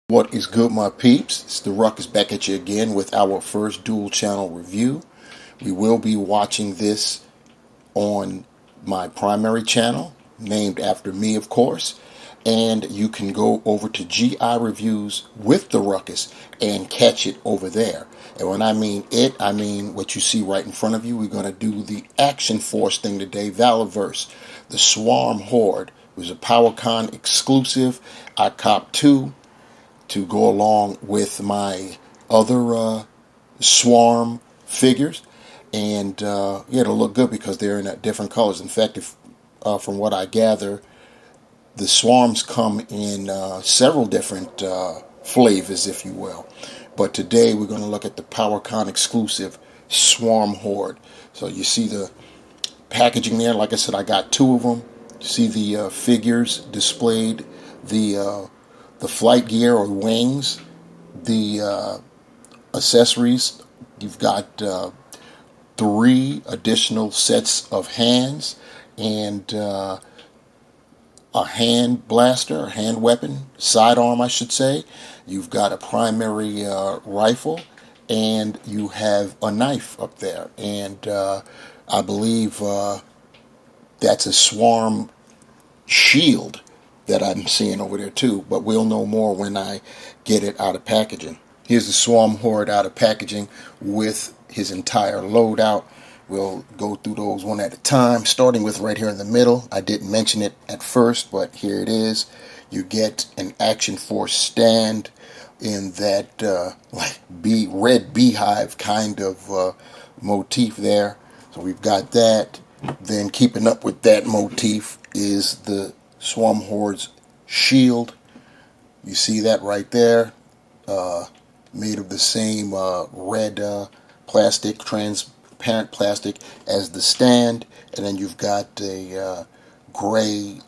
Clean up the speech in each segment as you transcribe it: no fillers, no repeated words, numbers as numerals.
What is good, my peeps? It's the Ruckus back at you again with our first dual channel review. We will be watching this on my primary channel, named after me, of course. And you can go over to GI Reviews with the Ruckus and catch it over there. And when I mean it, I mean what you see right in front of you. We're going to do the Action Force thing today, Valaverse. The Swarm Horde. It was a PowerCon exclusive. I copped two to go along with my other swarm figures, and yeah, it'll look good because they're in different colors. In fact, if from what I gather, the swarms come in several different flavors, if you will. But today we're going to look at the PowerCon exclusive Swarm Horde. So you see the packaging there. Like I said, I got two of them. You see the figures displayed, the flight gear or wings, the accessories. You've got three additional sets of hands and a hand blaster, a hand weapon, sidearm I should say. You've got a primary rifle, and you have a knife up there. And I believe that's a swarm shield that I'm seeing over there too, but we'll know more when I get it out of packaging. Here's the Swarm Horde out of packaging with his entire loadout. We'll go through those one at a time, starting with right here in the middle. I didn't mention it at first, but here it is. You get an Action Force stand in that like red beehive kind of motif there. So we've got that. Then keeping up with that motif is the Swarm Horde's shield. You see that right there, made of the same red plastic, transparent plastic as the stand. And then you've got a gray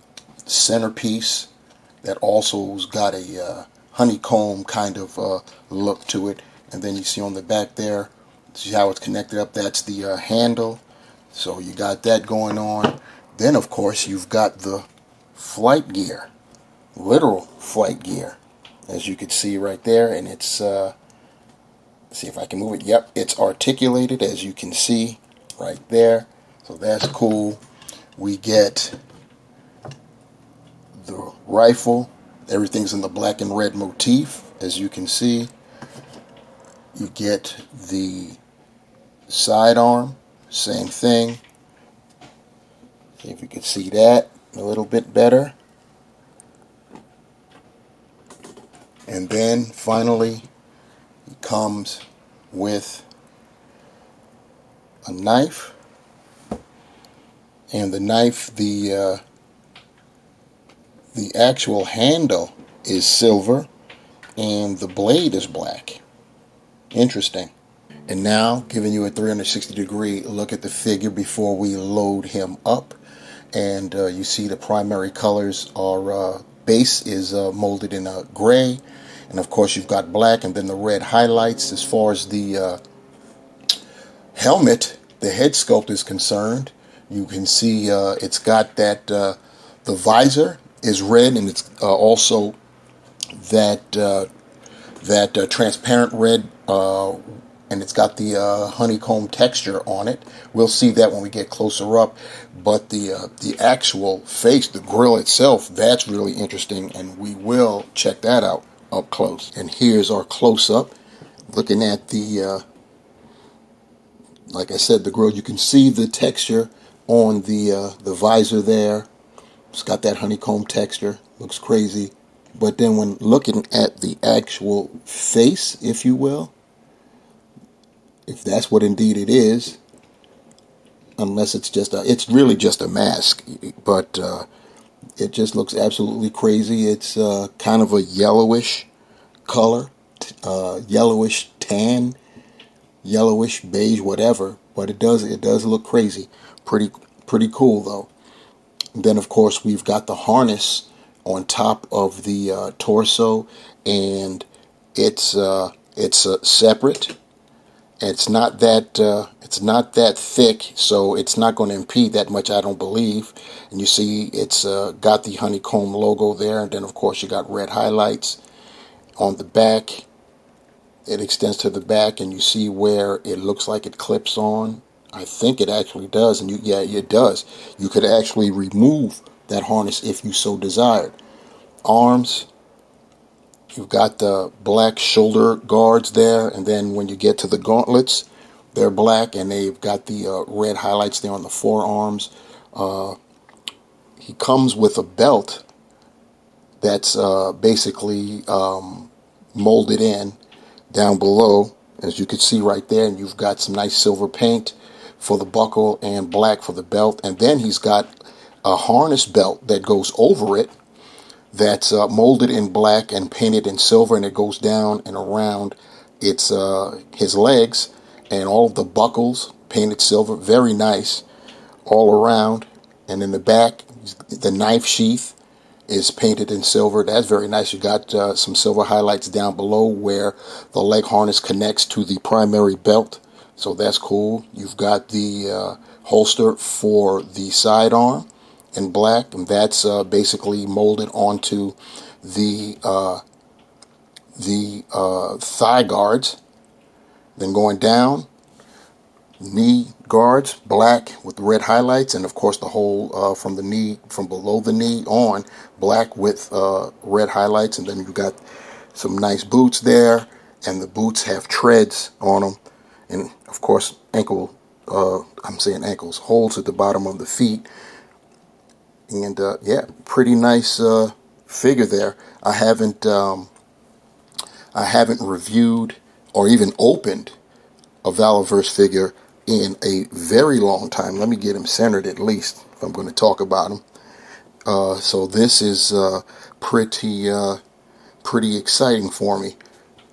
centerpiece that also's got a honeycomb kind of look to it. And then you see on the back there, see how it's connected up, that's the handle. So you got that going on. Then of course you've got the flight gear, literal flight gear, as you can see right there. And it's see if I can move it. Yep, it's articulated, as you can see right there. So that's cool. We get the rifle. Everything's in the black and red motif, as you can see. You get the sidearm, same thing. See if you can see that a little bit better. And then finally it comes with a knife, and the knife, the actual handle is silver and the blade is black. Interesting. And now giving you a 360-degree look at the figure before we load him up. And you see the primary colors are base is molded in a gray, and of course you've got black, and then the red highlights. As far as the helmet, the head sculpt is concerned, you can see it's got that the visor is red, and it's also that transparent red, and it's got the honeycomb texture on it. We'll see that when we get closer up. But the actual face, the grill itself, that's really interesting, and we will check that out up close. And here's our close-up, looking at the, like I said, the grill. You can see the texture on the visor there. It's got that honeycomb texture. Looks crazy. But then when looking at the actual face, if you will, if that's what indeed it is, unless it's just it's really just a mask, but it just looks absolutely crazy. It's kind of a yellowish color, yellowish tan, yellowish beige, whatever. But it does look crazy. Pretty cool though. And then of course we've got the harness on top of the torso, and it's separate. It's not that thick, so it's not going to impede that much, I don't believe. And you see it's got the honeycomb logo there, and then of course you got red highlights. on the back. It extends to the back, and you see where it looks like it clips on. I think it actually does, and yeah, it does. You could actually remove that harness if you so desired. Arms, you've got the black shoulder guards there, and then when you get to the gauntlets, they're black, and they've got the red highlights there on the forearms. He comes with a belt that's basically molded in down below, as you can see right there, and you've got some nice silver paint for the buckle and black for the belt, and then he's got a harness belt that goes over it that's molded in black and painted in silver, and it goes down and around its his legs, and all of the buckles painted silver, very nice all around. And in the back, the knife sheath is painted in silver. That's very nice. You got some silver highlights down below where the leg harness connects to the primary belt, so that's cool. You've got the holster for the sidearm in black, and that's basically molded onto the thigh guards. Then going down, knee guards, black with red highlights, and of course the whole from the knee, from below the knee on, black with red highlights. And then you've got some nice boots there, and the boots have treads on them, and of course I'm saying ankles, holes at the bottom of the feet. And yeah, pretty nice figure there. I haven't reviewed or even opened a Valaverse figure in a very long time. Let me get him centered at least if I'm going to talk about him. So this is pretty exciting for me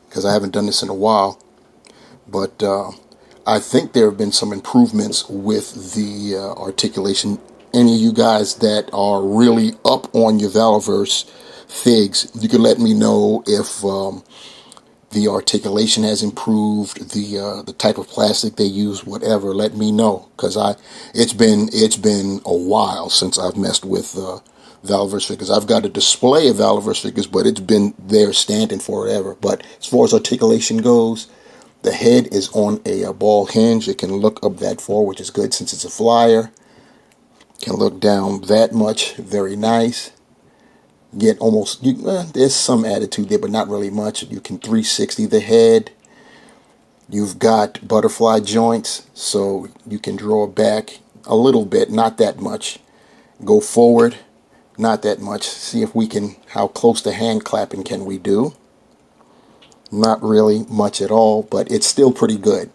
because I haven't done this in a while. But I think there have been some improvements with the articulation. Any of you guys that are really up on your Valaverse figs, you can let me know if the articulation has improved, the type of plastic they use, whatever. Let me know, because it's been a while since I've messed with Valaverse figures. I've got a display of Valaverse figures, but it's been there standing forever. But as far as articulation goes, the head is on a ball hinge. It can look up that far, which is good since it's a flyer. Can look down that much, very nice. Get almost, there's some attitude there, but not really much. You can 360 the head. You've got butterfly joints, so you can draw back a little bit, not that much. Go forward, not that much. See if we can, how close to hand clapping can we do? Not really much at all, but it's still pretty good.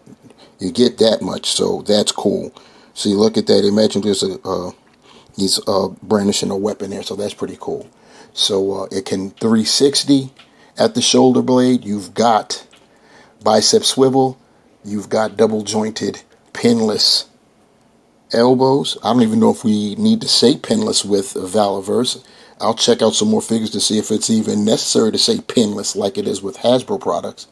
You get that much, so that's cool. See, look at that. Imagine there's he's brandishing a weapon there, so that's pretty cool. So it can 360 at the shoulder blade. You've got bicep swivel. You've got double jointed pinless elbows. I don't even know if we need to say pinless with Valaverse. I'll check out some more figures to see if it's even necessary to say pinless like it is with Hasbro products.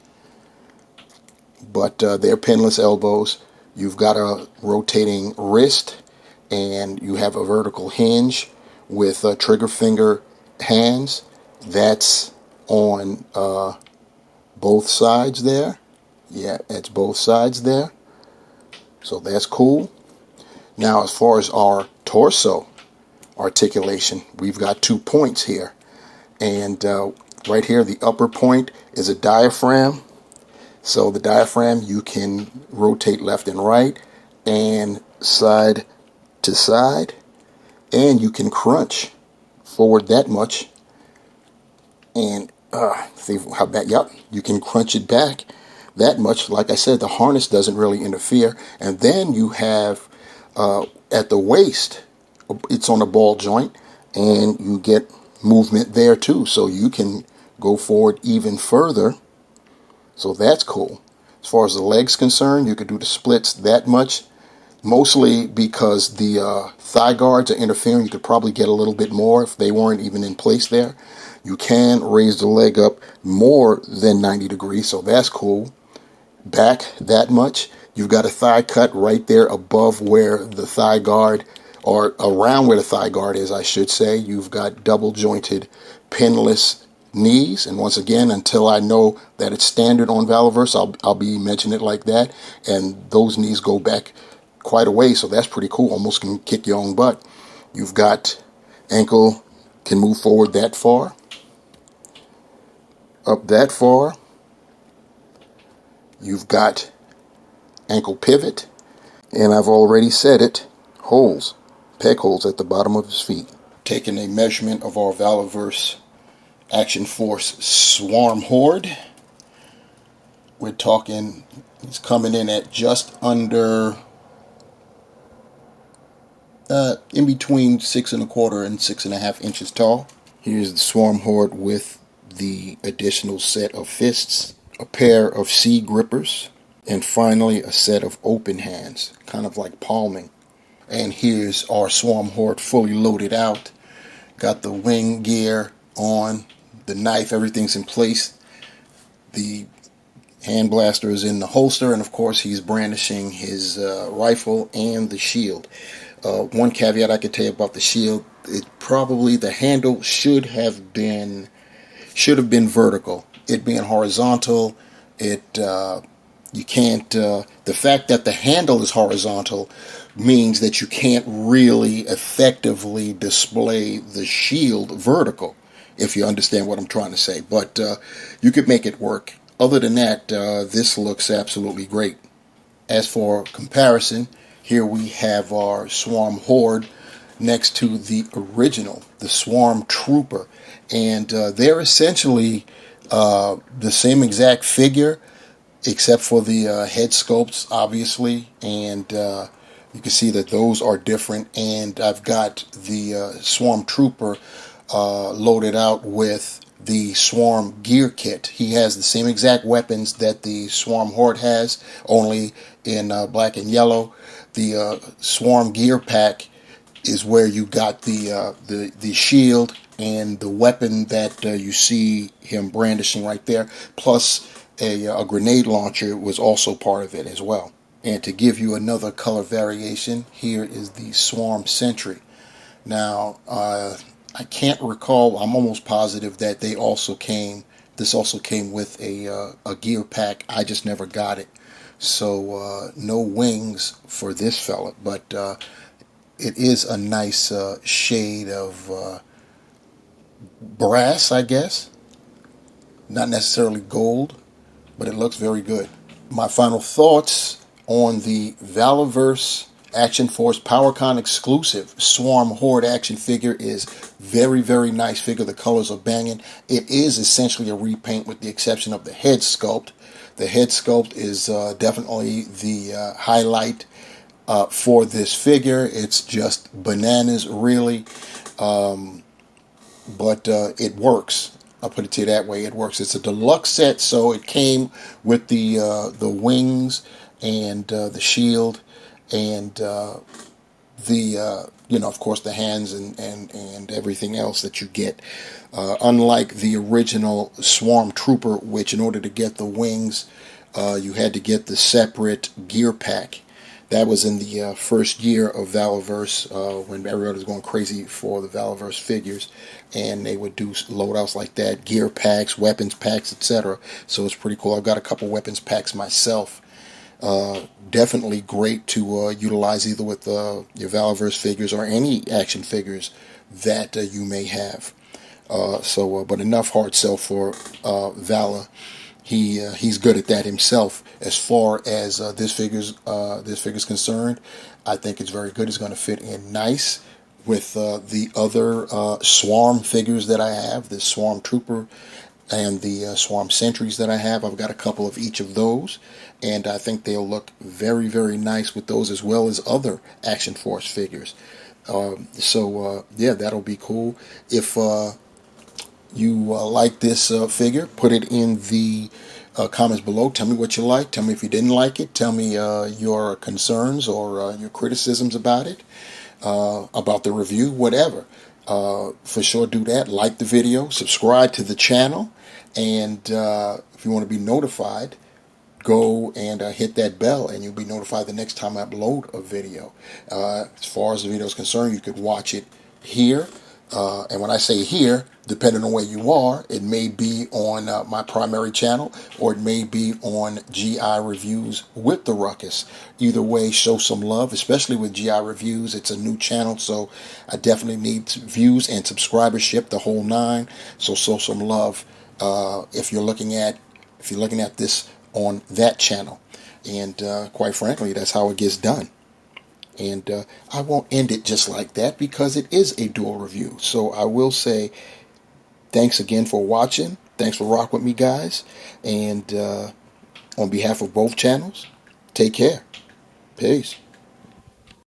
But they're pinless elbows. You've got a rotating wrist, and you have a vertical hinge with trigger finger hands. That's on both sides there. Yeah, it's both sides there. So that's cool. Now, as far as our torso articulation, we've got 2 points here. And right here, the upper point is a diaphragm. So the diaphragm, you can rotate left and right and side to side. And you can crunch forward that much. And see how bad, yep, you can crunch it back that much. Like I said, the harness doesn't really interfere. And then you have at the waist, it's on a ball joint, and you get movement there too, so you can go forward even further. So that's cool. As far as the legs concerned, you could do the splits that much, mostly because the thigh guards are interfering. You could probably get a little bit more if they weren't even in place there. You can raise the leg up more than 90 degrees, so that's cool. Back that much. You've got a thigh cut right there above where the thigh guard, or around where the thigh guard is, I should say. You've got double jointed pinless knees. And once again, until I know that it's standard on Valaverse, I'll be mentioning it like that. And those knees go back quite a way, so that's pretty cool. Almost can kick your own butt. You've got ankle can move forward that far, up that far. You've got ankle pivot, and I've already said it, holes, peg holes at the bottom of his feet. Taking a measurement of our Valaverse Action Force Swarm Horde, we're talking, he's coming in at just under, in between 6¼ and 6½ inches tall. Here's the Swarm Horde with the additional set of fists, a pair of C grippers, and finally a set of open hands, kind of like palming. And here's our Swarm Horde fully loaded out. Got the wing gear on, the knife, everything's in place. The hand blaster is in the holster, and of course he's brandishing his rifle and the shield. One caveat I could tell you about the shield, the handle should have been vertical. It being horizontal, you can't, the fact that the handle is horizontal means that you can't really effectively display the shield vertical, if you understand what I'm trying to say. But you could make it work. Other than that, this looks absolutely great. As for comparison, here we have our Swarm Horde next to the original, the Swarm Trooper. And they're essentially the same exact figure, except for the head sculpts, obviously. And you can see that those are different. And I've got the Swarm Trooper loaded out with the Swarm gear kit. He has the same exact weapons that the Swarm Horde has, only in black and yellow. The Swarm gear pack is where you got the shield and the weapon that you see him brandishing right there, plus a grenade launcher was also part of it as well. And to give you another color variation, here is the Swarm Sentry. Now, I can't recall, I'm almost positive that this also came with a gear pack. I just never got it. So no wings for this fella, but it is a nice shade of brass, I guess. Not necessarily gold, but it looks very good. My final thoughts on the Valaverse Action Force PowerCon exclusive Swarm Horde action figure is very, very nice figure. The colors are banging. It is essentially a repaint with the exception of the head sculpt. The head sculpt is definitely the highlight for this figure. It's just bananas, really. But it works. I'll put it to you that way. It works. It's a deluxe set, so it came with the wings and the shield and of course, the hands and everything else that you get. Unlike the original Swarm Trooper, which in order to get the wings, you had to get the separate gear pack. That was in the first year of Valaverse, when everybody was going crazy for the Valaverse figures, and they would do loadouts like that, gear packs, weapons packs, etc. So it's pretty cool. I've got a couple weapons packs myself. Definitely great to utilize either with your Valaverse figures or any action figures that you may have. But enough hard sell for Vala. He's good at that himself. As far as this figure's concerned, I think it's very good. It's going to fit in nice with the other Swarm figures that I have, the Swarm Trooper and the Swarm Sentries that I have. I've got a couple of each of those, and I think they'll look very, very nice with those as well as other Action Force figures. Yeah, that'll be cool. If you like this figure, put it in the comments below. Tell me what you like. Tell me if you didn't like it. Tell me your concerns or your criticisms about it, about the review, whatever. For sure do that. Like the video, subscribe to the channel, and if you want to be notified, go and hit that bell and you'll be notified the next time I upload a video. As far as the video is concerned, you could watch it here. And when I say here, depending on where you are, it may be on my primary channel, or it may be on GI Reviews with the Ruckus. Either way, show some love, especially with GI Reviews. It's a new channel, so I definitely need views and subscribership, the whole nine. So show some love if you're looking at this on that channel. And quite frankly, that's how it gets done. And I won't end it just like that, because it is a dual review. So I will say thanks again for watching. Thanks for rocking with me, guys. And on behalf of both channels, take care. Peace.